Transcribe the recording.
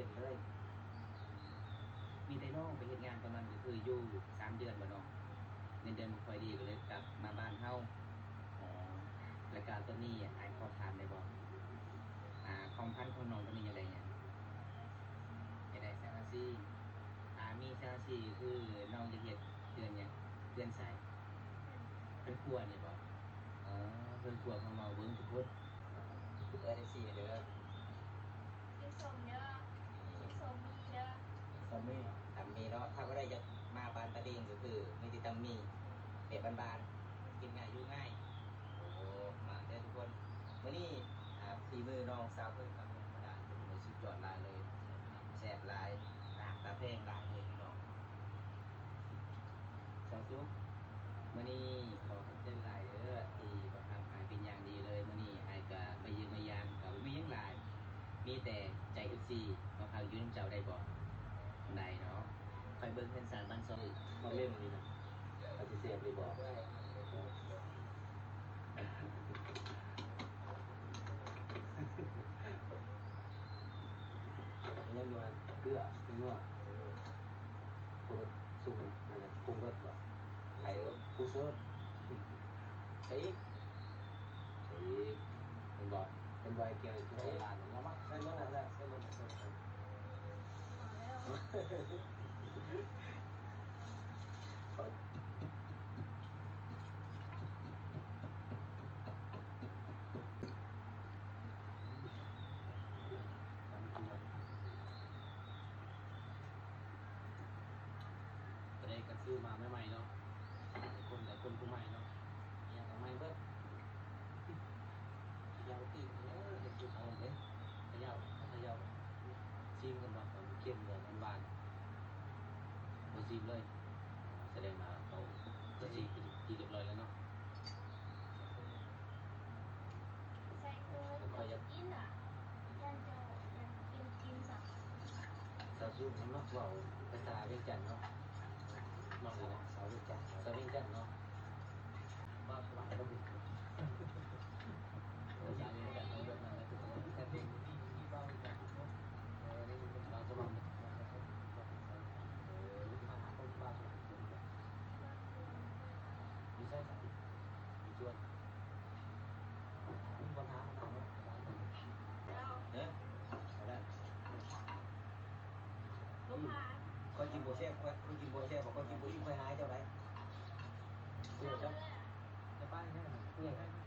ห็นเลยมีแต่น้องไปเฮ็ดงานตอนนั้นก็คืออยู่3 เดือนบ่น้องเงินเดือนบ่ค่อยดีก็เลยกลับมาบ้านเฮาอ๋อรายการตัวนี้อ้ายขอถามได้บ่ของพันธุ์ของน้องตัวนี้ยังไดเนี่ยจะได้แซราซีมีแซราซีคือน้องจะเฮ็ดเดือนหยังเดือนไสเป็นครัวนี่บ่อ๋อเพิ่นครัวของเราเบิ่งทุกคนได้ซี่เด้อ กินสมเด้อกินสมมีเด้อ ตำมีตำมีเนาะถ้าว่าได้จะมาบานตะลิงก็คือมีแต่ตำมีเป็ดบานๆกินง่ายอยู่ง่ายโอ้มาเด้อทุกคนมื้อนี้ฝีมือน้องสาวเพิ่นกับธรรมดาเป็นมือสุดยอดหลายเลยแซ่บหลายตาแพงหลายเลยพี่น้องสาวซุกมื้อนี้ขอขอบคุณหลายเด้อที่บ่ทำอายเป็นอย่างดีเลยมื้อนี้อายก็มาเยือนมายามก็บ่มีหยังหลายมีแต่ใจ FC มาพาอยู่นำเจ้าได้บ่ได้เนาะไปเบิ่งเงินสารบ้านซอยมาเล่นนี่นะปฏิเสธเลยบอกยังอยู่เกลือนัวปรุงสุ่มอะไรปรุงรสบ่ไอ้ผู้เสิร์ฟใช่ใช่เป็นบ่เป็นบ่ไอ้เกี่ยวกับโบราณแล้วมั้งใช่แล้วแหละใช่แล้วใช่แล้ว มาแล้วก็ได้กันซื้อมาใหม่ๆเนาะคนกับคนผู้ใหม่เนาะยังกับใหม่เบิดยาวตีเนาะเห็นคือเขาเด้ขยาวขยาวชิมกันบ่ตอนเข้มบ่หวานๆบ่ชิมเลยแสดงมาเขาก็สิกินเรียบร้อยแล้วเนาะ ใส่เกลือจะกินอ่ะยันจะยันกินสัก สาวสู้มันมักเว้าภาษาเวียงจันทน์เนาะมักเลยนะสาวเวียงจันทน์สาวเวียงจันทน์เนาะบ้าสบายบ่มีภาษาเวียงจันทน์เอาแบบนั้นแหละทุกคนแต่เพลงนี่บ้าเวียงจันทน์เนาะนี่เป็นบ้าสบายมาหาคนบ้าสบายมีใช่สักมีชวนมีปัญหาขนาดนั้นแล้วเนี่ยเอาละ ลูกค้าคนกินโบเซ่บคนกินโบเซ่บบอกคนกินโบอิ่มค่อยหายเจ้าไร เจ้าเลย จะป้ายแน่เพื่อน